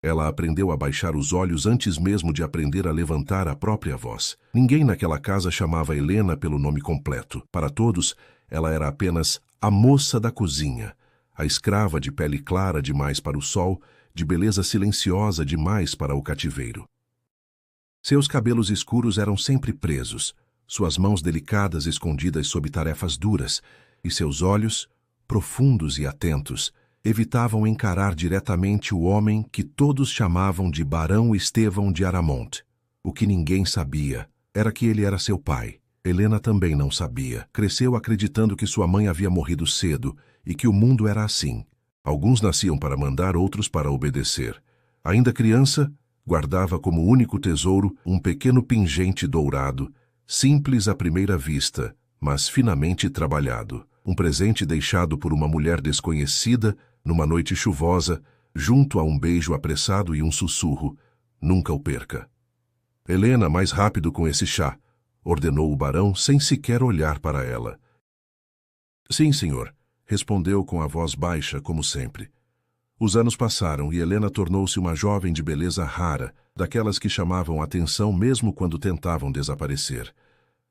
Ela aprendeu a baixar os olhos antes mesmo de aprender a levantar a própria voz. Ninguém naquela casa chamava Helena pelo nome completo. Para todos, ela era apenas a moça da cozinha, a escrava de pele clara demais para o sol, de beleza silenciosa demais para o cativeiro. Seus cabelos escuros eram sempre presos, suas mãos delicadas escondidas sob tarefas duras, e seus olhos, profundos e atentos, evitavam encarar diretamente o homem que todos chamavam de Barão Estevão de Aramont. O que ninguém sabia era que ele era seu pai. Helena também não sabia. Cresceu acreditando que sua mãe havia morrido cedo e que o mundo era assim. Alguns nasciam para mandar, outros para obedecer. Ainda criança, guardava como único tesouro um pequeno pingente dourado, simples à primeira vista, mas finamente trabalhado. Um presente deixado por uma mulher desconhecida numa noite chuvosa, junto a um beijo apressado e um sussurro. Nunca o perca. Helena, mais rápido com esse chá, ordenou o barão sem sequer olhar para ela. Sim, senhor, respondeu com a voz baixa, como sempre. Os anos passaram e Helena tornou-se uma jovem de beleza rara, daquelas que chamavam atenção mesmo quando tentavam desaparecer.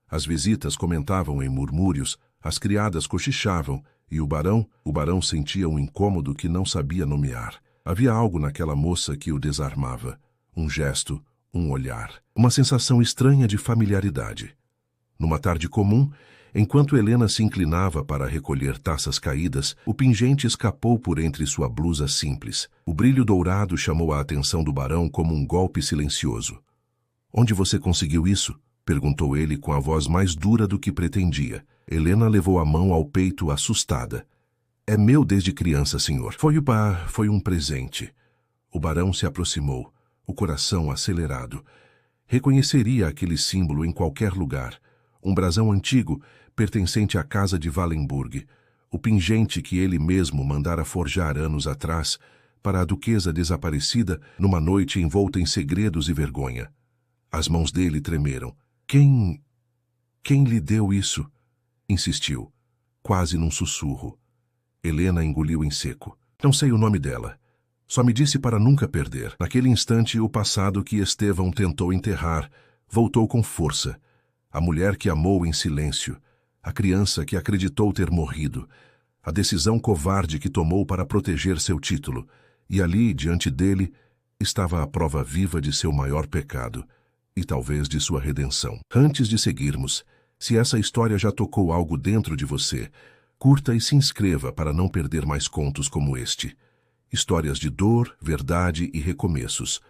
As visitas comentavam em murmúrios, as criadas cochichavam, e o barão sentia um incômodo que não sabia nomear. Havia algo naquela moça que o desarmava. Um gesto, um olhar, uma sensação estranha de familiaridade. Numa tarde comum, enquanto Helena se inclinava para recolher taças caídas, o pingente escapou por entre sua blusa simples. O brilho dourado chamou a atenção do barão como um golpe silencioso. "Onde você conseguiu isso?" perguntou ele com a voz mais dura do que pretendia. Helena levou a mão ao peito assustada. "É meu desde criança, senhor. Foi um presente." O barão se aproximou, o coração acelerado. Reconheceria aquele símbolo em qualquer lugar. Um brasão antigo, pertencente à casa de Wallenburg. O pingente que ele mesmo mandara forjar anos atrás para a duquesa desaparecida numa noite envolta em segredos e vergonha. As mãos dele tremeram. Quem lhe deu isso?" insistiu, quase num sussurro. Helena engoliu em seco. "Não sei o nome dela. Só me disse para nunca perder." Naquele instante, o passado que Estevão tentou enterrar voltou com força. A mulher que amou em silêncio, a criança que acreditou ter morrido, a decisão covarde que tomou para proteger seu título, e ali, diante dele, estava a prova viva de seu maior pecado, e talvez de sua redenção. Antes de seguirmos, se essa história já tocou algo dentro de você, curta e se inscreva para não perder mais contos como este. Histórias de dor, verdade e recomeços,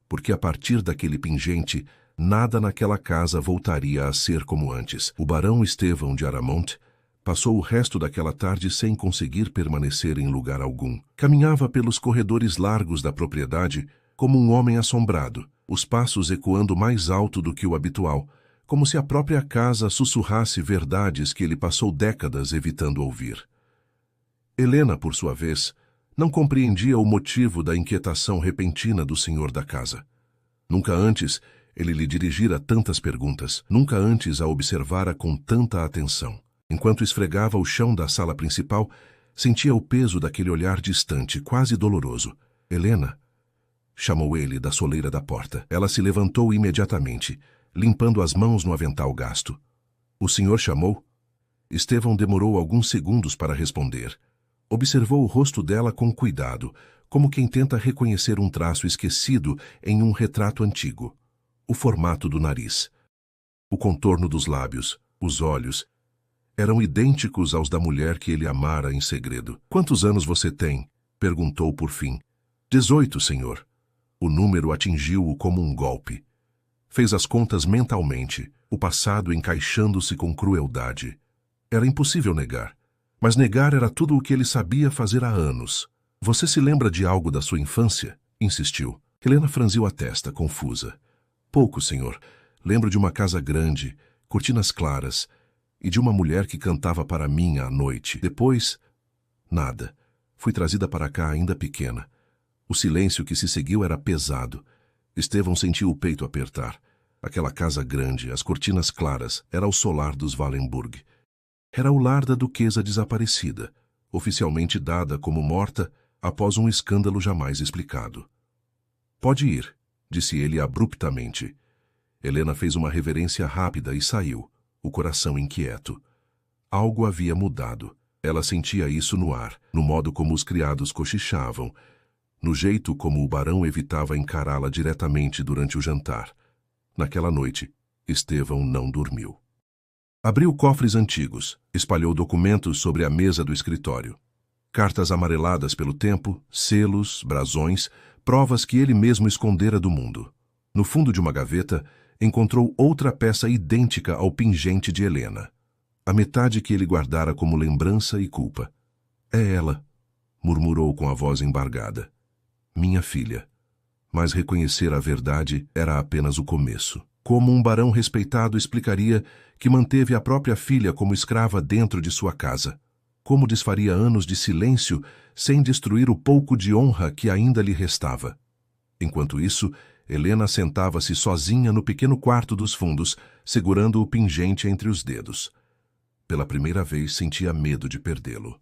porque a partir daquele pingente, nada naquela casa voltaria a ser como antes. O barão Estevão de Aramont passou o resto daquela tarde sem conseguir permanecer em lugar algum. Caminhava pelos corredores largos da propriedade como um homem assombrado, os passos ecoando mais alto do que o habitual, como se a própria casa sussurrasse verdades que ele passou décadas evitando ouvir. Helena, por sua vez, não compreendia o motivo da inquietação repentina do senhor da casa. Nunca antes ele lhe dirigira tantas perguntas, nunca antes a observara com tanta atenção. Enquanto esfregava o chão da sala principal, sentia o peso daquele olhar distante, quase doloroso. "Helena!" chamou ele da soleira da porta. Ela se levantou imediatamente, limpando as mãos no avental gasto. "O senhor chamou?" Estevão demorou alguns segundos para responder. Observou o rosto dela com cuidado, como quem tenta reconhecer um traço esquecido em um retrato antigo. O formato do nariz, o contorno dos lábios, os olhos, eram idênticos aos da mulher que ele amara em segredo. "Quantos anos você tem?" perguntou por fim. 18, senhor." O número atingiu-o como um golpe. Fez as contas mentalmente, o passado encaixando-se com crueldade. Era impossível negar. Mas negar era tudo o que ele sabia fazer há anos. "Você se lembra de algo da sua infância?" insistiu. Helena franziu a testa, confusa. "Pouco, senhor. Lembro de uma casa grande, cortinas claras, e de uma mulher que cantava para mim à noite. Depois, nada. Fui trazida para cá ainda pequena. O silêncio que se seguiu era pesado. Estevão sentiu o peito apertar. Aquela casa grande, as cortinas claras, era o solar dos Wallenburg. Era o lar da duquesa desaparecida, oficialmente dada como morta após um escândalo jamais explicado. Pode ir, disse ele abruptamente. Helena fez uma reverência rápida e saiu, o coração inquieto. Algo havia mudado. Ela sentia isso no ar, no modo como os criados cochichavam, no jeito como o barão evitava encará-la diretamente durante o jantar. Naquela noite, Estevão não dormiu. Abriu cofres antigos, espalhou documentos sobre a mesa do escritório. Cartas amareladas pelo tempo, selos, brasões, provas que ele mesmo escondera do mundo. No fundo de uma gaveta, encontrou outra peça idêntica ao pingente de Helena. A metade que ele guardara como lembrança e culpa. É ela, murmurou com a voz embargada. Minha filha. Mas reconhecer a verdade era apenas o começo. Como um barão respeitado explicaria que manteve a própria filha como escrava dentro de sua casa? Como desfaria anos de silêncio sem destruir o pouco de honra que ainda lhe restava? Enquanto isso, Helena sentava-se sozinha no pequeno quarto dos fundos, segurando o pingente entre os dedos. Pela primeira vez sentia medo de perdê-lo.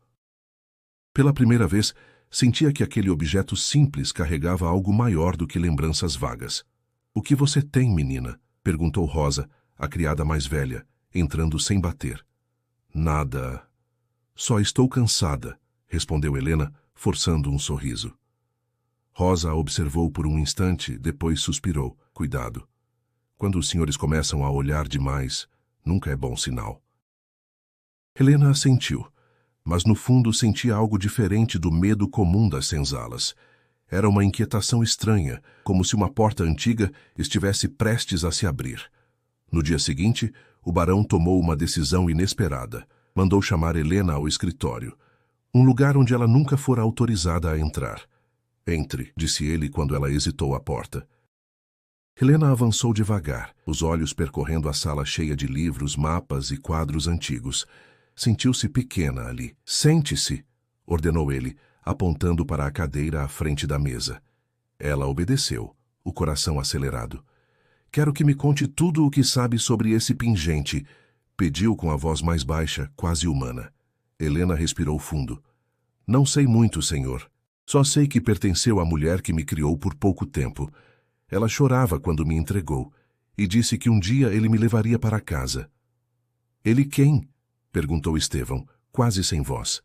Pela primeira vez, sentia que aquele objeto simples carregava algo maior do que lembranças vagas. "O que você tem, menina?" perguntou Rosa, a criada mais velha, entrando sem bater. "Nada. Só estou cansada", respondeu Helena, forçando um sorriso. Rosa a observou por um instante, depois suspirou. "Cuidado. Quando os senhores começam a olhar demais, nunca é bom sinal." Helena assentiu, mas no fundo sentia algo diferente do medo comum das senzalas. Era uma inquietação estranha, como se uma porta antiga estivesse prestes a se abrir. No dia seguinte, o barão tomou uma decisão inesperada. Mandou chamar Helena ao escritório, um lugar onde ela nunca fora autorizada a entrar. "Entre", disse ele quando ela hesitou à porta. Helena avançou devagar, os olhos percorrendo a sala cheia de livros, mapas e quadros antigos. Sentiu-se pequena ali. "Sente-se", ordenou ele, apontando para a cadeira à frente da mesa. Ela obedeceu, o coração acelerado. "Quero que me conte tudo o que sabe sobre esse pingente", pediu com a voz mais baixa, quase humana. Helena respirou fundo. "Não sei muito, senhor. Só sei que pertenceu à mulher que me criou por pouco tempo. Ela chorava quando me entregou e disse que um dia ele me levaria para casa." "Ele quem?" perguntou Estevão, quase sem voz.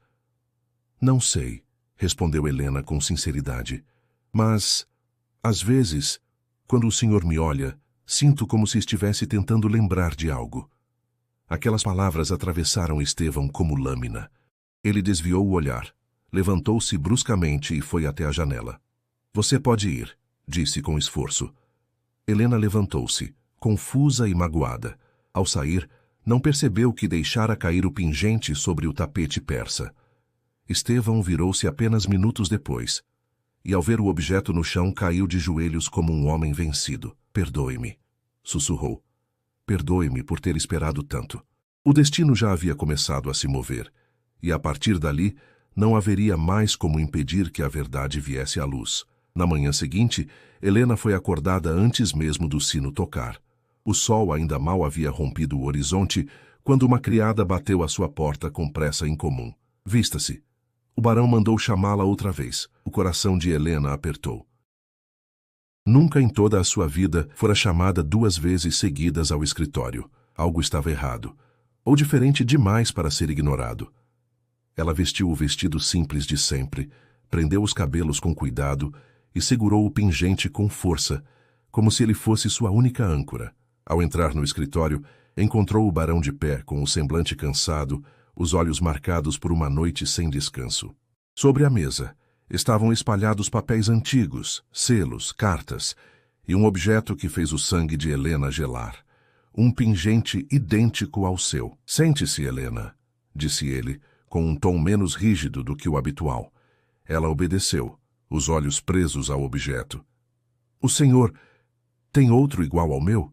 "Não sei", respondeu Helena com sinceridade. "Mas, às vezes, quando o senhor me olha, sinto como se estivesse tentando lembrar de algo." Aquelas palavras atravessaram Estevão como lâmina. Ele desviou o olhar, levantou-se bruscamente e foi até a janela. "Você pode ir", disse com esforço. Helena levantou-se, confusa e magoada. Ao sair, não percebeu que deixara cair o pingente sobre o tapete persa. Estevão virou-se apenas minutos depois, e ao ver o objeto no chão caiu de joelhos como um homem vencido. "Perdoe-me", sussurrou. "Perdoe-me por ter esperado tanto." O destino já havia começado a se mover, e a partir dali não haveria mais como impedir que a verdade viesse à luz. Na manhã seguinte, Helena foi acordada antes mesmo do sino tocar. O sol ainda mal havia rompido o horizonte quando uma criada bateu à sua porta com pressa incomum. "Vista-se." O barão mandou chamá-la outra vez. O coração de Helena apertou. Nunca em toda a sua vida fora chamada 2 vezes seguidas ao escritório. Algo estava errado, ou diferente demais para ser ignorado. Ela vestiu o vestido simples de sempre, prendeu os cabelos com cuidado e segurou o pingente com força, como se ele fosse sua única âncora. Ao entrar no escritório, encontrou o barão de pé, com o semblante cansado, os olhos marcados por uma noite sem descanso. Sobre a mesa estavam espalhados papéis antigos, selos, cartas, e um objeto que fez o sangue de Helena gelar. Um pingente idêntico ao seu. "Sente-se, Helena", disse ele, com um tom menos rígido do que o habitual. Ela obedeceu, os olhos presos ao objeto. "O senhor tem outro igual ao meu?"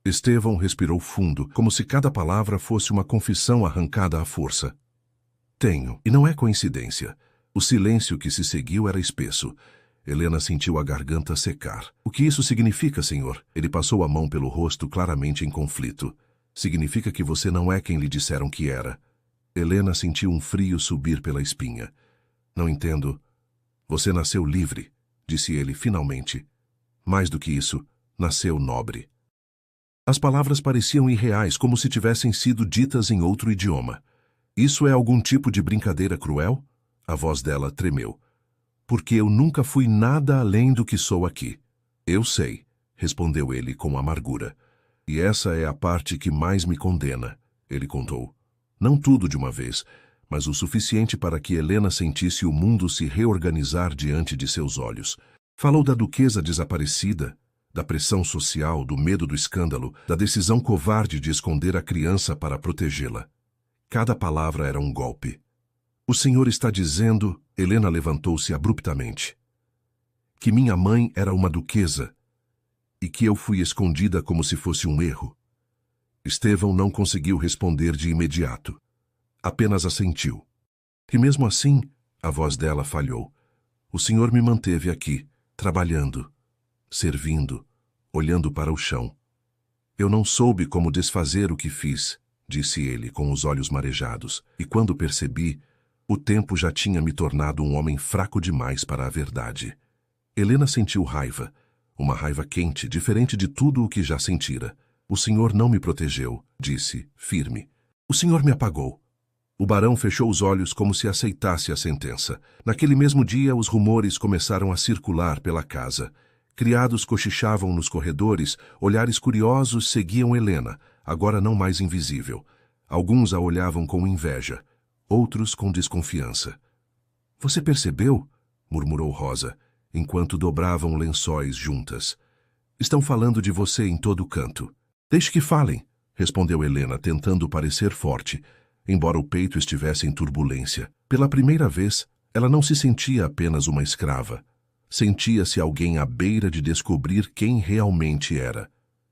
Estevão respirou fundo, como se cada palavra fosse uma confissão arrancada à força. "Tenho, e não é coincidência." O silêncio que se seguiu era espesso. Helena sentiu a garganta secar. "O que isso significa, senhor?" Ele passou a mão pelo rosto, claramente em conflito. "Significa que você não é quem lhe disseram que era." Helena sentiu um frio subir pela espinha. "Não entendo." "Você nasceu livre", disse ele finalmente. Mais do que isso, nasceu nobre. As palavras pareciam irreais, como se tivessem sido ditas em outro idioma. Isso é algum tipo de brincadeira cruel? A voz dela tremeu. Porque eu nunca fui nada além do que sou aqui. Eu sei, respondeu ele com amargura. E essa é a parte que mais me condena, ele contou. Não tudo de uma vez, mas o suficiente para que Helena sentisse o mundo se reorganizar diante de seus olhos. Falou da duquesa desaparecida, da pressão social, do medo do escândalo, da decisão covarde de esconder a criança para protegê-la. Cada palavra era um golpe. O senhor está dizendo, Helena levantou-se abruptamente, que minha mãe era uma duquesa e que eu fui escondida como se fosse um erro. Estevão não conseguiu responder de imediato. Apenas assentiu. E mesmo assim, a voz dela falhou. O senhor me manteve aqui, trabalhando, servindo, olhando para o chão. Eu não soube como desfazer o que fiz, disse ele com os olhos marejados, e quando percebi, o tempo já tinha me tornado um homem fraco demais para a verdade. Helena sentiu raiva, uma raiva quente, diferente de tudo o que já sentira. O senhor não me protegeu, disse, firme. O senhor me apagou. O barão fechou os olhos como se aceitasse a sentença. Naquele mesmo dia, os rumores começaram a circular pela casa. Criados cochichavam nos corredores, olhares curiosos seguiam Helena, agora não mais invisível. Alguns a olhavam com inveja, outros com desconfiança. — Você percebeu? Murmurou Rosa, enquanto dobravam lençóis juntas. — Estão falando de você em todo canto. — Deixe que falem, respondeu Helena, tentando parecer forte, embora o peito estivesse em turbulência. Pela primeira vez, ela não se sentia apenas uma escrava. Sentia-se alguém à beira de descobrir quem realmente era.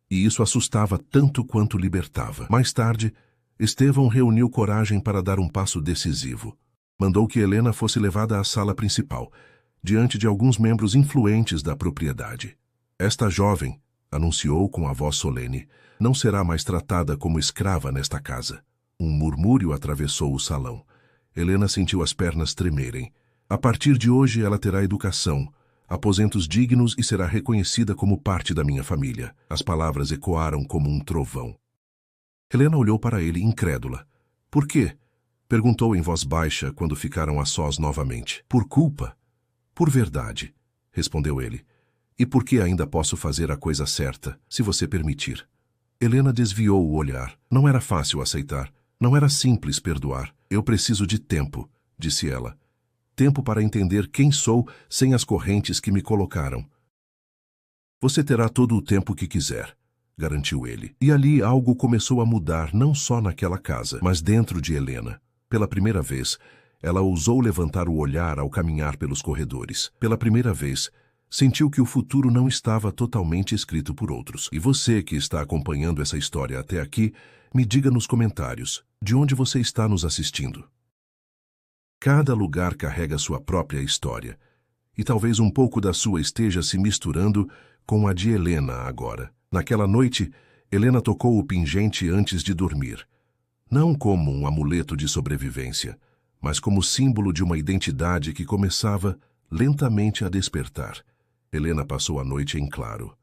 E isso assustava tanto quanto libertava. Mais tarde, Estevão reuniu coragem para dar um passo decisivo. Mandou que Helena fosse levada à sala principal, diante de alguns membros influentes da propriedade. Esta jovem, anunciou com a voz solene, não será mais tratada como escrava nesta casa. Um murmúrio atravessou o salão. Helena sentiu as pernas tremerem. A partir de hoje ela terá educação, aposentos dignos e será reconhecida como parte da minha família. As palavras ecoaram como um trovão. Helena olhou para ele incrédula. — Por quê? Perguntou em voz baixa quando ficaram a sós novamente. — Por culpa? — Por verdade, respondeu ele. — E porque ainda posso fazer a coisa certa, se você permitir. Helena desviou o olhar. Não era fácil aceitar. Não era simples perdoar. Eu preciso de tempo, disse ela. Tempo para entender quem sou sem as correntes que me colocaram. Você terá todo o tempo que quiser, garantiu ele. E ali algo começou a mudar não só naquela casa, mas dentro de Helena. Pela primeira vez, ela ousou levantar o olhar ao caminhar pelos corredores. Pela primeira vez, sentiu que o futuro não estava totalmente escrito por outros. E você que está acompanhando essa história até aqui, me diga nos comentários, de onde você está nos assistindo. Cada lugar carrega sua própria história, e talvez um pouco da sua esteja se misturando com a de Helena agora. Naquela noite, Helena tocou o pingente antes de dormir. Não como um amuleto de sobrevivência, mas como símbolo de uma identidade que começava lentamente a despertar. Helena passou a noite em claro.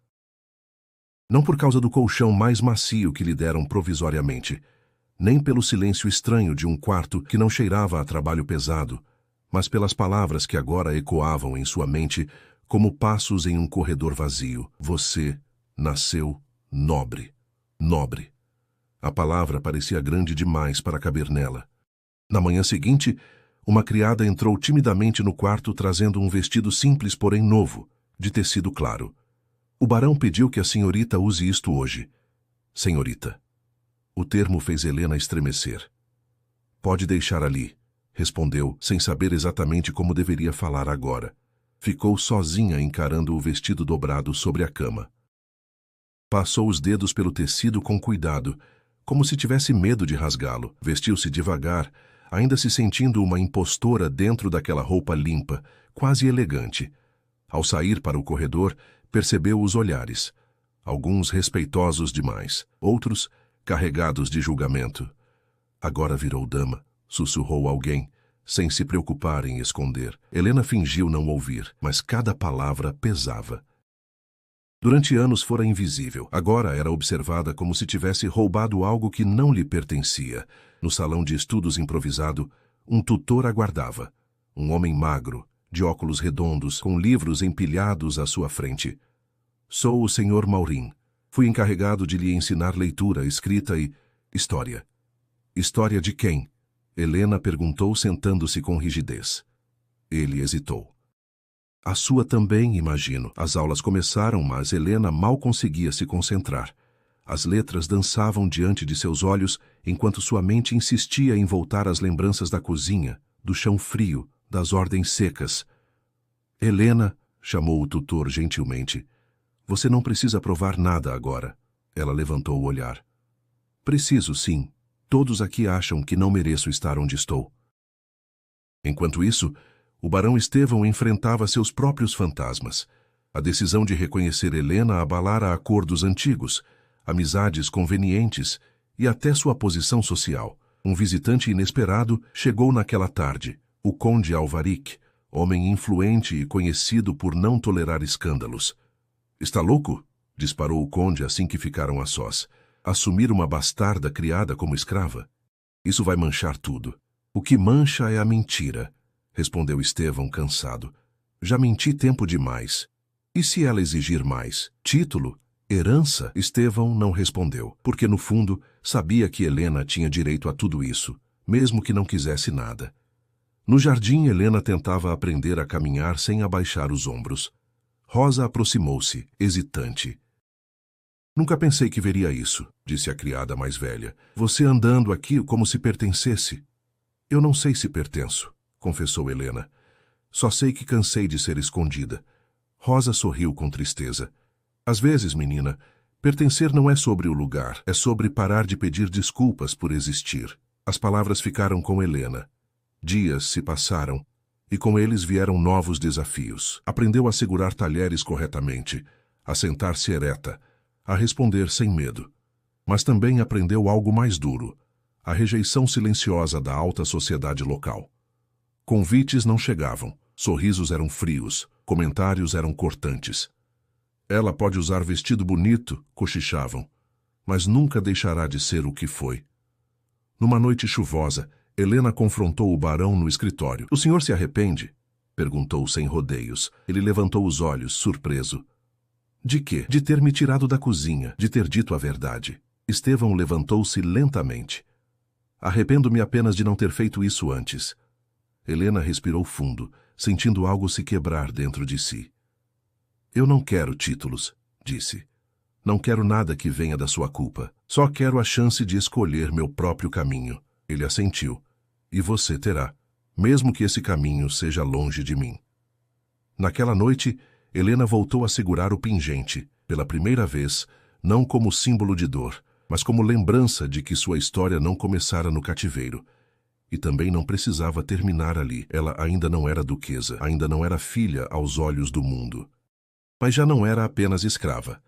Não por causa do colchão mais macio que lhe deram provisoriamente, nem pelo silêncio estranho de um quarto que não cheirava a trabalho pesado, mas pelas palavras que agora ecoavam em sua mente como passos em um corredor vazio. Você nasceu nobre. Nobre. A palavra parecia grande demais para caber nela. Na manhã seguinte, uma criada entrou timidamente no quarto trazendo um vestido simples, porém novo, de tecido claro. O barão pediu que a senhorita use isto hoje. Senhorita. O termo fez Helena estremecer. Pode deixar ali, respondeu, sem saber exatamente como deveria falar agora. Ficou sozinha encarando o vestido dobrado sobre a cama. Passou os dedos pelo tecido com cuidado, como se tivesse medo de rasgá-lo. Vestiu-se devagar, ainda se sentindo uma impostora dentro daquela roupa limpa, quase elegante. Ao sair para o corredor, percebeu os olhares, alguns respeitosos demais, outros carregados de julgamento. Agora virou dama, sussurrou alguém, sem se preocupar em esconder. Helena fingiu não ouvir, mas cada palavra pesava. Durante anos fora invisível. Agora era observada como se tivesse roubado algo que não lhe pertencia. No salão de estudos improvisado, um tutor aguardava. Um homem magro, de óculos redondos, com livros empilhados à sua frente. Sou o Sr. Maurin. Fui encarregado de lhe ensinar leitura, escrita e... história. História de quem? Helena perguntou, sentando-se com rigidez. Ele hesitou. A sua também, imagino. As aulas começaram, mas Helena mal conseguia se concentrar. As letras dançavam diante de seus olhos, enquanto sua mente insistia em voltar às lembranças da cozinha, do chão frio, das ordens secas. Helena, chamou o tutor gentilmente. Você não precisa provar nada agora. Ela levantou o olhar. Preciso, sim. Todos aqui acham que não mereço estar onde estou. Enquanto isso, o barão Estevão enfrentava seus próprios fantasmas. A decisão de reconhecer Helena abalara acordos antigos, amizades convenientes e até sua posição social. Um visitante inesperado chegou naquela tarde, o conde Alvarik, homem influente e conhecido por não tolerar escândalos. Está louco? Disparou o conde assim que ficaram a sós. Assumir uma bastarda criada como escrava? Isso vai manchar tudo. O que mancha é a mentira, respondeu Estevão cansado. Já menti tempo demais. E se ela exigir mais? Título? Herança? Estevão não respondeu, porque no fundo sabia que Helena tinha direito a tudo isso, mesmo que não quisesse nada. No jardim, Helena tentava aprender a caminhar sem abaixar os ombros. Rosa aproximou-se, hesitante. Nunca pensei que veria isso, disse a criada mais velha. Você andando aqui como se pertencesse. Eu não sei se pertenço, confessou Helena. Só sei que cansei de ser escondida. Rosa sorriu com tristeza. Às vezes, menina, pertencer não é sobre o lugar, é sobre parar de pedir desculpas por existir. As palavras ficaram com Helena. Dias se passaram, e com eles vieram novos desafios. Aprendeu a segurar talheres corretamente, a sentar-se ereta, a responder sem medo. Mas também aprendeu algo mais duro, a rejeição silenciosa da alta sociedade local. Convites não chegavam, sorrisos eram frios, comentários eram cortantes. Ela pode usar vestido bonito, cochichavam, mas nunca deixará de ser o que foi. Numa noite chuvosa, Helena confrontou o barão no escritório. O senhor se arrepende? Perguntou sem rodeios. Ele levantou os olhos, surpreso. De quê? De ter me tirado da cozinha, de ter dito a verdade. Estevão levantou-se lentamente. Arrependo-me apenas de não ter feito isso antes. Helena respirou fundo, sentindo algo se quebrar dentro de si. Eu não quero títulos, disse. Não quero nada que venha da sua culpa. Só quero a chance de escolher meu próprio caminho. Ele assentiu. E você terá, mesmo que esse caminho seja longe de mim. Naquela noite, Helena voltou a segurar o pingente, pela primeira vez, não como símbolo de dor, mas como lembrança de que sua história não começara no cativeiro. E também não precisava terminar ali. Ela ainda não era duquesa, ainda não era filha aos olhos do mundo. Mas já não era apenas escrava.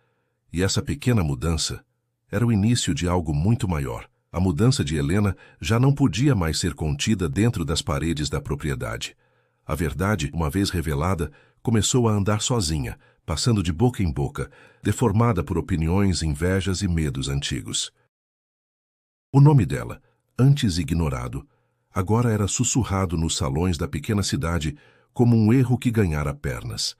E essa pequena mudança era o início de algo muito maior. A mudança de Helena já não podia mais ser contida dentro das paredes da propriedade. A verdade, uma vez revelada, começou a andar sozinha, passando de boca em boca, deformada por opiniões, invejas e medos antigos. O nome dela, antes ignorado, agora era sussurrado nos salões da pequena cidade como um erro que ganhara pernas.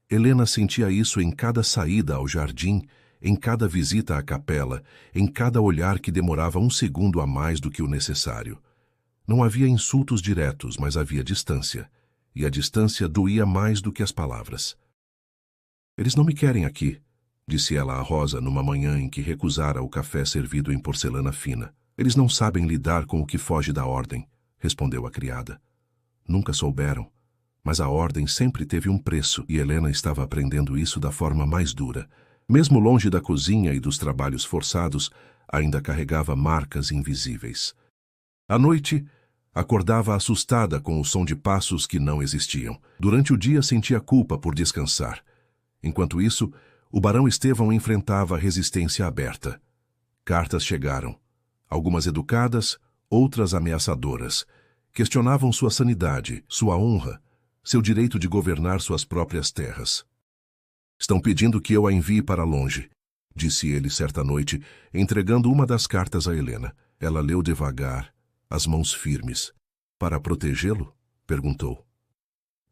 Helena sentia isso em cada saída ao jardim, em cada visita à capela, em cada olhar que demorava um segundo a mais do que o necessário. Não havia insultos diretos, mas havia distância. E a distância doía mais do que as palavras. Eles não me querem aqui, disse ela a Rosa numa manhã em que recusara o café servido em porcelana fina. Eles não sabem lidar com o que foge da ordem, respondeu a criada. Nunca souberam, mas a ordem sempre teve um preço e Helena estava aprendendo isso da forma mais dura. Mesmo longe da cozinha e dos trabalhos forçados, ainda carregava marcas invisíveis. À noite, acordava assustada com o som de passos que não existiam. Durante o dia sentia culpa por descansar. Enquanto isso, o barão Estevão enfrentava resistência aberta. Cartas chegaram. Algumas educadas, outras ameaçadoras. Questionavam sua sanidade, sua honra, seu direito de governar suas próprias terras. Estão pedindo que eu a envie para longe, disse ele certa noite, entregando uma das cartas a Helena. Ela leu devagar, as mãos firmes. Para protegê-lo? Perguntou.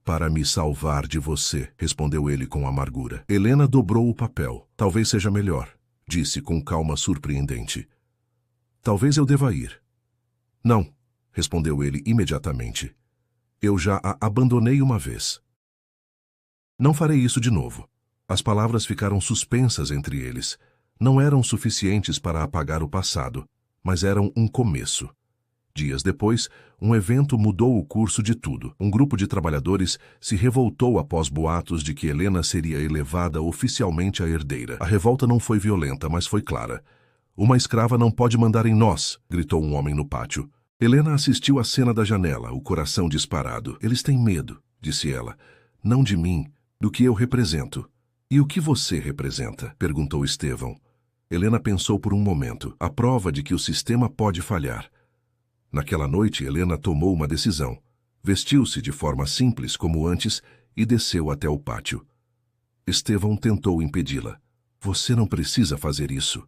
Para me salvar de você, respondeu ele com amargura. Helena dobrou o papel. Talvez seja melhor, disse com calma surpreendente. Talvez eu deva ir. Não, respondeu ele imediatamente. Eu já a abandonei uma vez. Não farei isso de novo. As palavras ficaram suspensas entre eles. Não eram suficientes para apagar o passado, mas eram um começo. Dias depois, um evento mudou o curso de tudo. Um grupo de trabalhadores se revoltou após boatos de que Helena seria elevada oficialmente à herdeira. A revolta não foi violenta, mas foi clara. Uma escrava não pode mandar em nós, gritou um homem no pátio. Helena assistiu à cena da janela, o coração disparado. Eles têm medo, disse ela. Não de mim, do que eu represento. E o que você representa? Perguntou Estevão. Helena pensou por um momento. A prova de que o sistema pode falhar. Naquela noite, Helena tomou uma decisão. Vestiu-se de forma simples, como antes, e desceu até o pátio. Estevão tentou impedi-la. Você não precisa fazer isso.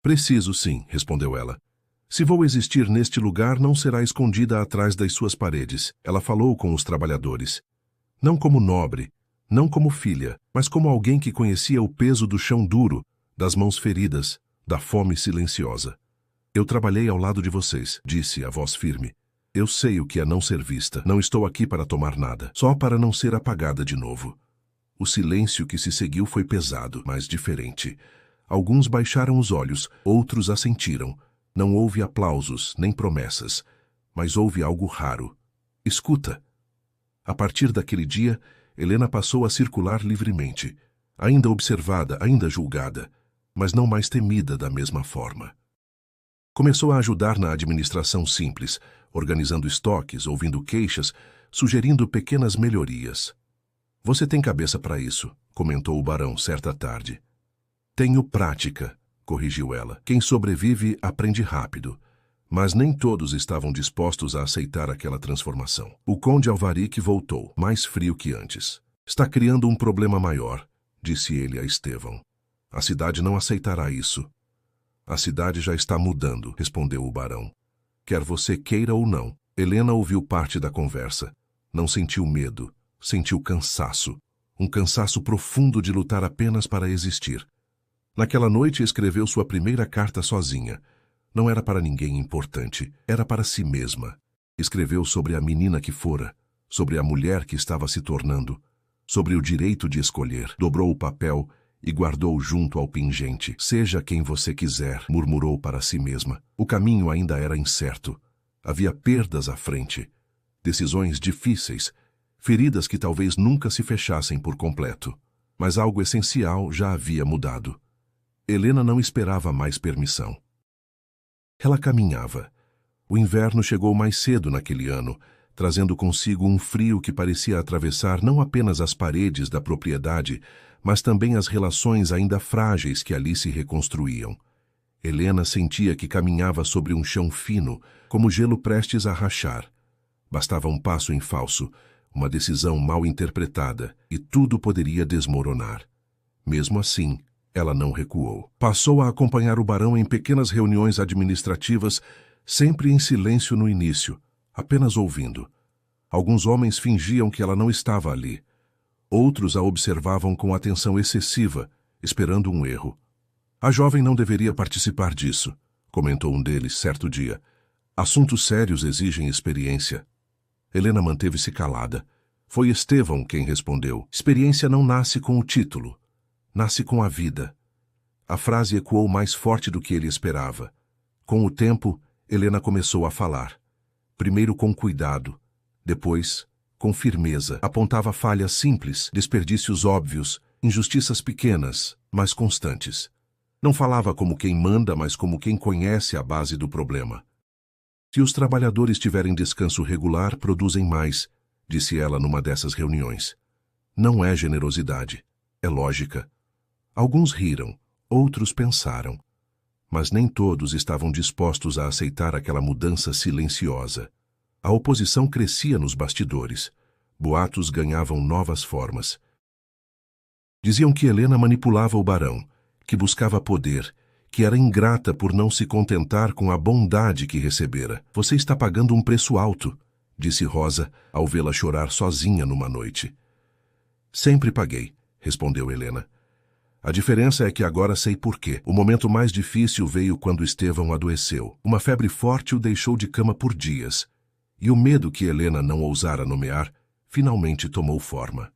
Preciso sim, respondeu ela. Se vou existir neste lugar, não será escondida atrás das suas paredes. Ela falou com os trabalhadores. Não como nobre, não como filha, mas como alguém que conhecia o peso do chão duro, das mãos feridas, da fome silenciosa. Eu trabalhei ao lado de vocês, disse a voz firme. Eu sei o que é não ser vista. Não estou aqui para tomar nada, só para não ser apagada de novo. O silêncio que se seguiu foi pesado, mas diferente. Alguns baixaram os olhos, outros assentiram. Não houve aplausos, nem promessas, mas houve algo raro. Escuta. A partir daquele dia, Helena passou a circular livremente, ainda observada, ainda julgada, mas não mais temida da mesma forma. Começou a ajudar na administração simples, organizando estoques, ouvindo queixas, sugerindo pequenas melhorias. Você tem cabeça para isso, comentou o barão certa tarde. Tenho prática, corrigiu ela. Quem sobrevive aprende rápido. Mas nem todos estavam dispostos a aceitar aquela transformação. O conde Alvarik voltou, mais frio que antes. Está criando um problema maior, disse ele a Estevão. A cidade não aceitará isso. A cidade já está mudando, respondeu o barão. Quer você queira ou não. Helena ouviu parte da conversa. Não sentiu medo, sentiu cansaço. Um cansaço profundo de lutar apenas para existir. Naquela noite escreveu sua primeira carta sozinha. Não era para ninguém importante, era para si mesma. Escreveu sobre a menina que fora, sobre a mulher que estava se tornando, sobre o direito de escolher. Dobrou o papel e guardou junto ao pingente. Seja quem você quiser, murmurou para si mesma. O caminho ainda era incerto. Havia perdas à frente, decisões difíceis, feridas que talvez nunca se fechassem por completo. Mas algo essencial já havia mudado. Helena não esperava mais permissão. Ela caminhava. O inverno chegou mais cedo naquele ano, trazendo consigo um frio que parecia atravessar não apenas as paredes da propriedade, mas também as relações ainda frágeis que ali se reconstruíam. Helena sentia que caminhava sobre um chão fino, como gelo prestes a rachar. Bastava um passo em falso, uma decisão mal interpretada, e tudo poderia desmoronar. Mesmo assim, ela não recuou. Passou a acompanhar o barão em pequenas reuniões administrativas, sempre em silêncio no início, apenas ouvindo. Alguns homens fingiam que ela não estava ali. Outros a observavam com atenção excessiva, esperando um erro. A jovem não deveria participar disso, comentou um deles certo dia. Assuntos sérios exigem experiência. Helena manteve-se calada. Foi Estevão quem respondeu. Experiência não nasce com o título. Nasce com a vida. A frase ecoou mais forte do que ele esperava. Com o tempo, Helena começou a falar. Primeiro com cuidado, depois com firmeza. Apontava falhas simples, desperdícios óbvios, injustiças pequenas, mas constantes. Não falava como quem manda, mas como quem conhece a base do problema. Se os trabalhadores tiverem descanso regular, produzem mais, disse ela numa dessas reuniões. Não é generosidade, é lógica. Alguns riram, outros pensaram. Mas nem todos estavam dispostos a aceitar aquela mudança silenciosa. A oposição crescia nos bastidores. Boatos ganhavam novas formas. Diziam que Helena manipulava o barão, que buscava poder, que era ingrata por não se contentar com a bondade que recebera. Você está pagando um preço alto, disse Rosa, ao vê-la chorar sozinha numa noite. Sempre paguei, respondeu Helena. A diferença é que agora sei por quê. O momento mais difícil veio quando Estevão adoeceu. Uma febre forte o deixou de cama por dias. E o medo que Helena não ousara nomear, finalmente tomou forma.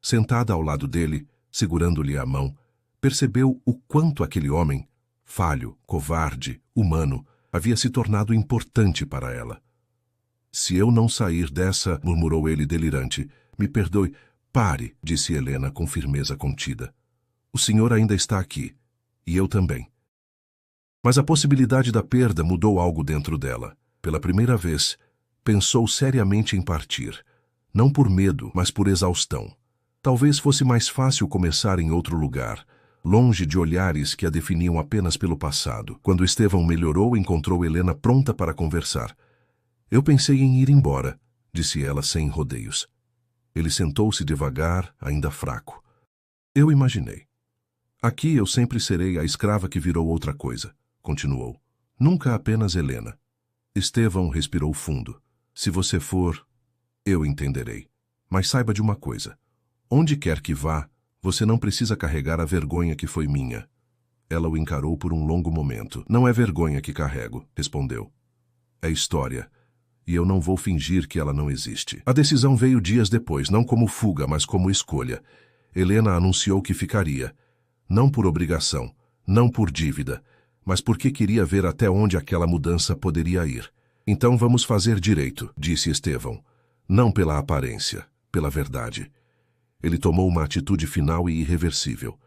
Sentada ao lado dele, segurando-lhe a mão, percebeu o quanto aquele homem, falho, covarde, humano, havia se tornado importante para ela. Se eu não sair dessa, murmurou ele delirante, me perdoe. Pare, disse Helena com firmeza contida. O senhor ainda está aqui, e eu também. Mas a possibilidade da perda mudou algo dentro dela. Pela primeira vez, pensou seriamente em partir, não por medo, mas por exaustão. Talvez fosse mais fácil começar em outro lugar, longe de olhares que a definiam apenas pelo passado. Quando Estevão melhorou, encontrou Helena pronta para conversar. Eu pensei em ir embora, disse ela sem rodeios. Ele sentou-se devagar, ainda fraco. Eu imaginei. Aqui eu sempre serei a escrava que virou outra coisa, continuou. Nunca apenas Helena. Estevão respirou fundo. Se você for, eu entenderei. Mas saiba de uma coisa. Onde quer que vá, você não precisa carregar a vergonha que foi minha. Ela o encarou por um longo momento. Não é vergonha que carrego, respondeu. É história. E eu não vou fingir que ela não existe. A decisão veio dias depois, não como fuga, mas como escolha. Helena anunciou que ficaria. Não por obrigação, não por dívida, mas porque queria ver até onde aquela mudança poderia ir. Então vamos fazer direito, disse Estevão. Não pela aparência, pela verdade. Ele tomou uma atitude final e irreversível.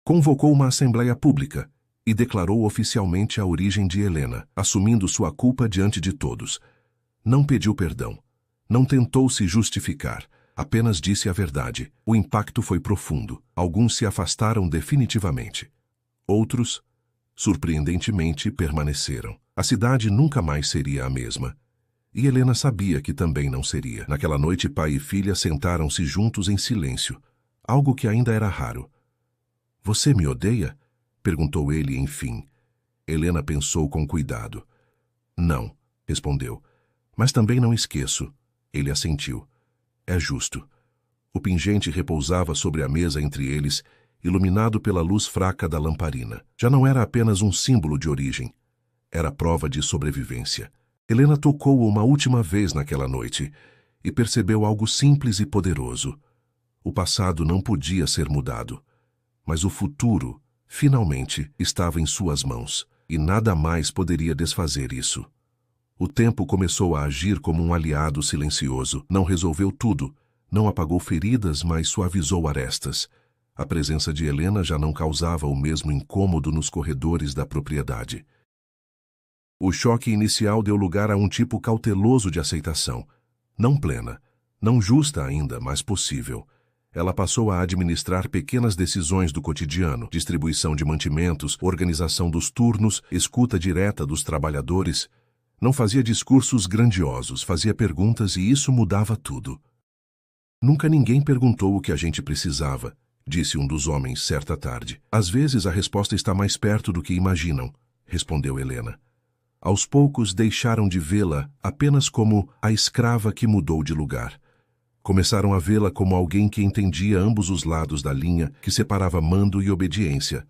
Convocou uma assembleia pública e declarou oficialmente a origem de Helena, assumindo sua culpa diante de todos. Não pediu perdão. Não tentou se justificar. Apenas disse a verdade. O impacto foi profundo. Alguns se afastaram definitivamente. Outros, surpreendentemente, permaneceram. A cidade nunca mais seria a mesma. E Helena sabia que também não seria. Naquela noite, pai e filha sentaram-se juntos em silêncio, algo que ainda era raro. Você me odeia? Perguntou ele, enfim. Helena pensou com cuidado. Não, respondeu. Mas também não esqueço. Ele assentiu. É justo. O pingente repousava sobre a mesa entre eles, iluminado pela luz fraca da lamparina. Já não era apenas um símbolo de origem. Era prova de sobrevivência. Helena tocou-o uma última vez naquela noite e percebeu algo simples e poderoso. O passado não podia ser mudado, mas o futuro, finalmente, estava em suas mãos, e nada mais poderia desfazer isso. O tempo começou a agir como um aliado silencioso. Não resolveu tudo, não apagou feridas, mas suavizou arestas. A presença de Helena já não causava o mesmo incômodo nos corredores da propriedade. O choque inicial deu lugar a um tipo cauteloso de aceitação. Não plena, não justa ainda, mas possível. Ela passou a administrar pequenas decisões do cotidiano, distribuição de mantimentos, organização dos turnos, escuta direta dos trabalhadores. Não fazia discursos grandiosos, fazia perguntas e isso mudava tudo. Nunca ninguém perguntou o que a gente precisava, disse um dos homens certa tarde. Às vezes a resposta está mais perto do que imaginam, respondeu Helena. Aos poucos deixaram de vê-la apenas como a escrava que mudou de lugar. Começaram a vê-la como alguém que entendia ambos os lados da linha que separava mando e obediência.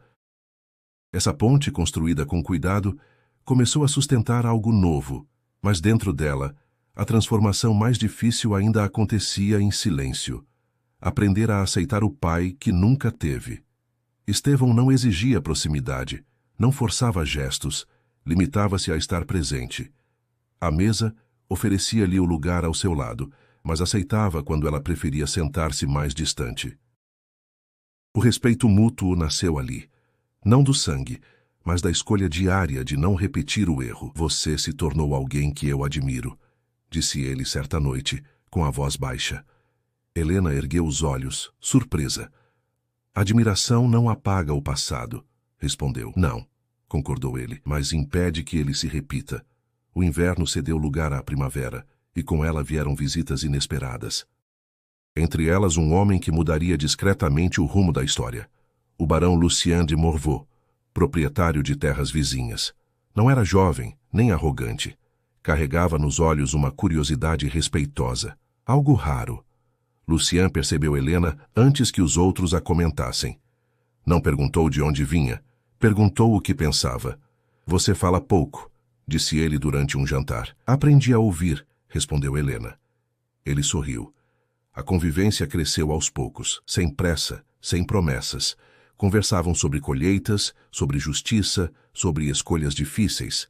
Essa ponte, construída com cuidado, começou a sustentar algo novo, mas dentro dela, a transformação mais difícil ainda acontecia em silêncio. Aprender a aceitar o pai que nunca teve. Estevão não exigia proximidade, não forçava gestos, limitava-se a estar presente. A mesa oferecia-lhe o lugar ao seu lado, mas aceitava quando ela preferia sentar-se mais distante. O respeito mútuo nasceu ali, não do sangue, mas da escolha diária de não repetir o erro. Você se tornou alguém que eu admiro, disse ele certa noite, com a voz baixa. Helena ergueu os olhos, surpresa. Admiração não apaga o passado, respondeu. Não, concordou ele, mas impede que ele se repita. O inverno cedeu lugar à primavera, e com ela vieram visitas inesperadas. Entre elas um homem que mudaria discretamente o rumo da história. O barão Lucien de Morveau, proprietário de terras vizinhas. Não era jovem, nem arrogante. Carregava nos olhos uma curiosidade respeitosa, algo raro. Lucien percebeu Helena antes que os outros a comentassem. Não perguntou de onde vinha, perguntou o que pensava. Você fala pouco, disse ele durante um jantar. Aprendi a ouvir, respondeu Helena. Ele sorriu. A convivência cresceu aos poucos, sem pressa, sem promessas. Conversavam sobre colheitas, sobre justiça, sobre escolhas difíceis.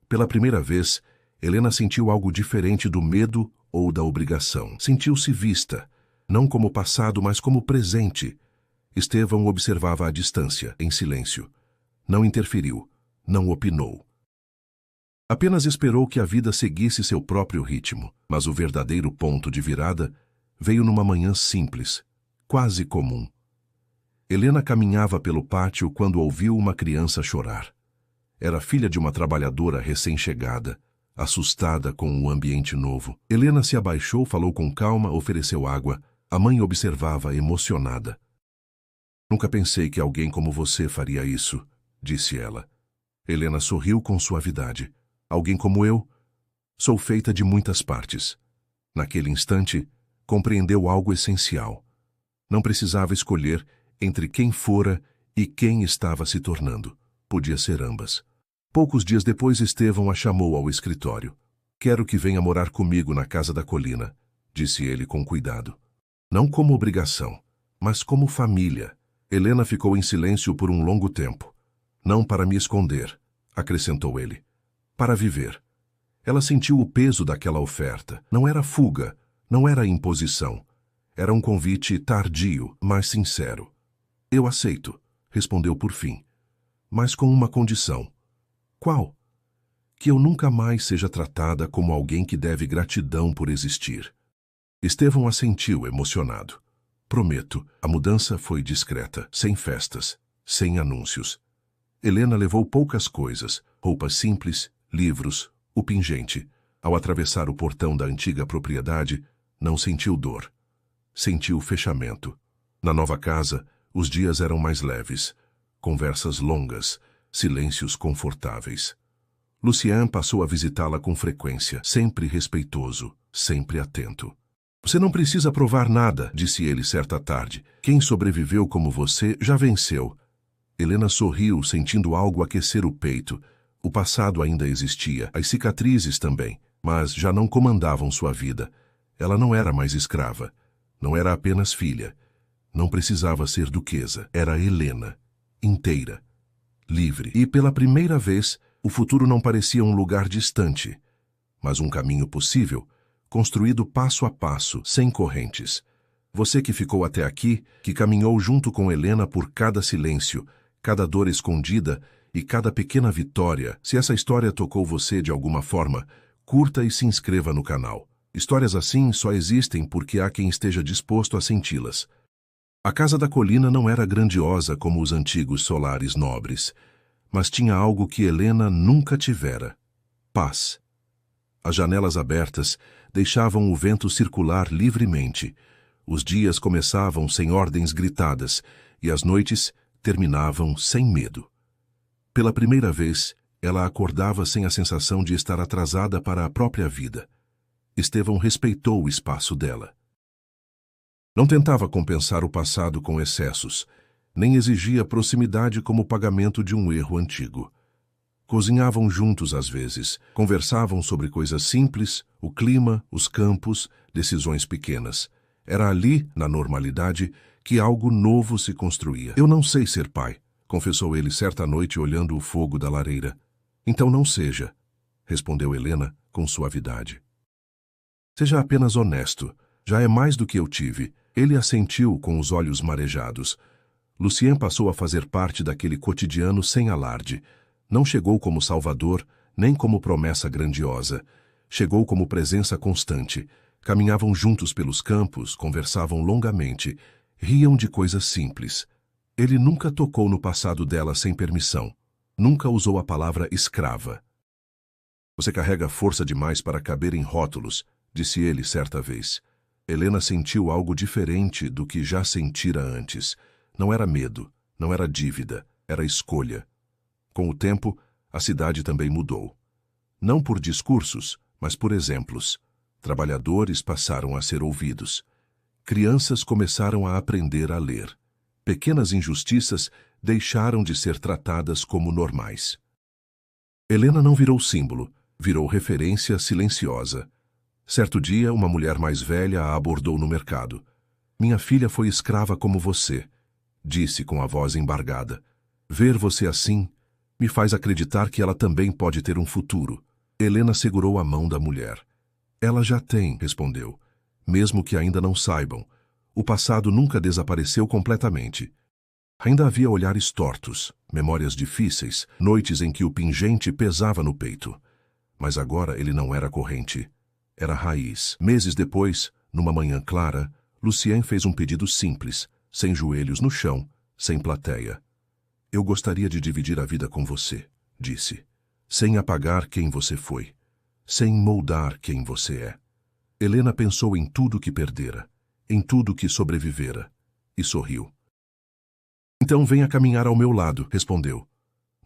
Pela primeira vez, Helena sentiu algo diferente do medo ou da obrigação. Sentiu-se vista, não como passado, mas como presente. Estevão observava à distância, em silêncio. Não interferiu, não opinou. Apenas esperou que a vida seguisse seu próprio ritmo, mas o verdadeiro ponto de virada veio numa manhã simples, quase comum. Helena caminhava pelo pátio quando ouviu uma criança chorar. Era filha de uma trabalhadora recém-chegada, assustada com o ambiente novo. Helena se abaixou, falou com calma, ofereceu água. A mãe observava, emocionada. Nunca pensei que alguém como você faria isso, disse ela. Helena sorriu com suavidade. Alguém como eu? Sou feita de muitas partes. Naquele instante, compreendeu algo essencial. Não precisava escolher entre quem fora e quem estava se tornando. Podia ser ambas. Poucos dias depois, Estevão a chamou ao escritório. Quero que venha morar comigo na casa da colina, disse ele com cuidado. Não como obrigação, mas como família. Helena ficou em silêncio por um longo tempo. Não para me esconder, acrescentou ele. Para viver. Ela sentiu o peso daquela oferta. Não era fuga, não era imposição. Era um convite tardio, mas sincero. Eu aceito, respondeu por fim. Mas com uma condição. Qual? Que eu nunca mais seja tratada como alguém que deve gratidão por existir. Estevão assentiu, emocionado. Prometo, a mudança foi discreta, sem festas, sem anúncios. Helena levou poucas coisas, roupas simples, livros, o pingente. Ao atravessar o portão da antiga propriedade, não sentiu dor. Sentiu fechamento. Na nova casa, os dias eram mais leves. Conversas longas, silêncios confortáveis. Lucien passou a visitá-la com frequência, sempre respeitoso, sempre atento. Você não precisa provar nada, disse ele certa tarde. Quem sobreviveu como você já venceu. Helena sorriu, sentindo algo aquecer o peito. O passado ainda existia, as cicatrizes também, mas já não comandavam sua vida. Ela não era mais escrava. Não era apenas filha. Não precisava ser duquesa. Era Helena, inteira, livre. E pela primeira vez, o futuro não parecia um lugar distante, mas um caminho possível, construído passo a passo, sem correntes. Você que ficou até aqui, que caminhou junto com Helena por cada silêncio, cada dor escondida e cada pequena vitória, se essa história tocou você de alguma forma, curta e se inscreva no canal. Histórias assim só existem porque há quem esteja disposto a senti-las. A casa da colina não era grandiosa como os antigos solares nobres, mas tinha algo que Helena nunca tivera: paz. As janelas abertas deixavam o vento circular livremente. Os dias começavam sem ordens gritadas e as noites terminavam sem medo. Pela primeira vez, ela acordava sem a sensação de estar atrasada para a própria vida. Estevão respeitou o espaço dela. Não tentava compensar o passado com excessos, nem exigia proximidade como pagamento de um erro antigo. Cozinhavam juntos às vezes, conversavam sobre coisas simples, o clima, os campos, decisões pequenas. Era ali, na normalidade, que algo novo se construía. Eu não sei ser pai, confessou ele certa noite olhando o fogo da lareira. Então não seja, respondeu Helena com suavidade. Seja apenas honesto, já é mais do que eu tive. Ele assentiu com os olhos marejados. Lucien passou a fazer parte daquele cotidiano sem alarde. Não chegou como salvador, nem como promessa grandiosa. Chegou como presença constante. Caminhavam juntos pelos campos, conversavam longamente, riam de coisas simples. Ele nunca tocou no passado dela sem permissão. Nunca usou a palavra escrava. Você carrega força demais para caber em rótulos, disse ele certa vez. Helena sentiu algo diferente do que já sentira antes. Não era medo, não era dívida, era escolha. Com o tempo, a cidade também mudou. Não por discursos, mas por exemplos. Trabalhadores passaram a ser ouvidos. Crianças começaram a aprender a ler. Pequenas injustiças deixaram de ser tratadas como normais. Helena não virou símbolo, virou referência silenciosa. Certo dia, uma mulher mais velha a abordou no mercado. "Minha filha foi escrava como você", disse com a voz embargada. "Ver você assim me faz acreditar que ela também pode ter um futuro." Helena segurou a mão da mulher. "Ela já tem", respondeu. "Mesmo que ainda não saibam, o passado nunca desapareceu completamente. Ainda havia olhares tortos, memórias difíceis, noites em que o pingente pesava no peito. Mas agora ele não era corrente, era raiz." Meses depois, numa manhã clara, Lucien fez um pedido simples, sem joelhos no chão, sem plateia. "Eu gostaria de dividir a vida com você", disse, "sem apagar quem você foi, sem moldar quem você é." Helena pensou em tudo que perdera, em tudo que sobrevivera, e sorriu. "Então venha caminhar ao meu lado", respondeu.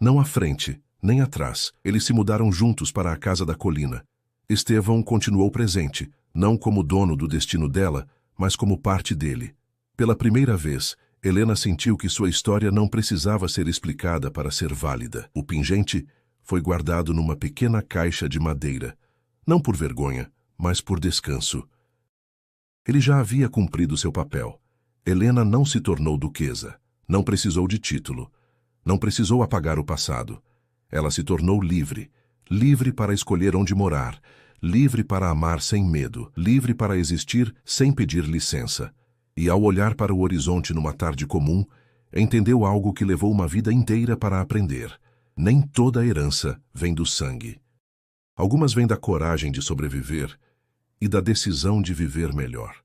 Não à frente, nem atrás. Eles se mudaram juntos para a casa da colina. Estevão continuou presente, não como dono do destino dela, mas como parte dele. Pela primeira vez, Helena sentiu que sua história não precisava ser explicada para ser válida. O pingente foi guardado numa pequena caixa de madeira, não por vergonha, mas por descanso. Ele já havia cumprido seu papel. Helena não se tornou duquesa, não precisou de título, não precisou apagar o passado. Ela se tornou livre, livre para escolher onde morar, livre para amar sem medo, livre para existir sem pedir licença. E ao olhar para o horizonte numa tarde comum, entendeu algo que levou uma vida inteira para aprender. Nem toda a herança vem do sangue. Algumas vêm da coragem de sobreviver e da decisão de viver melhor.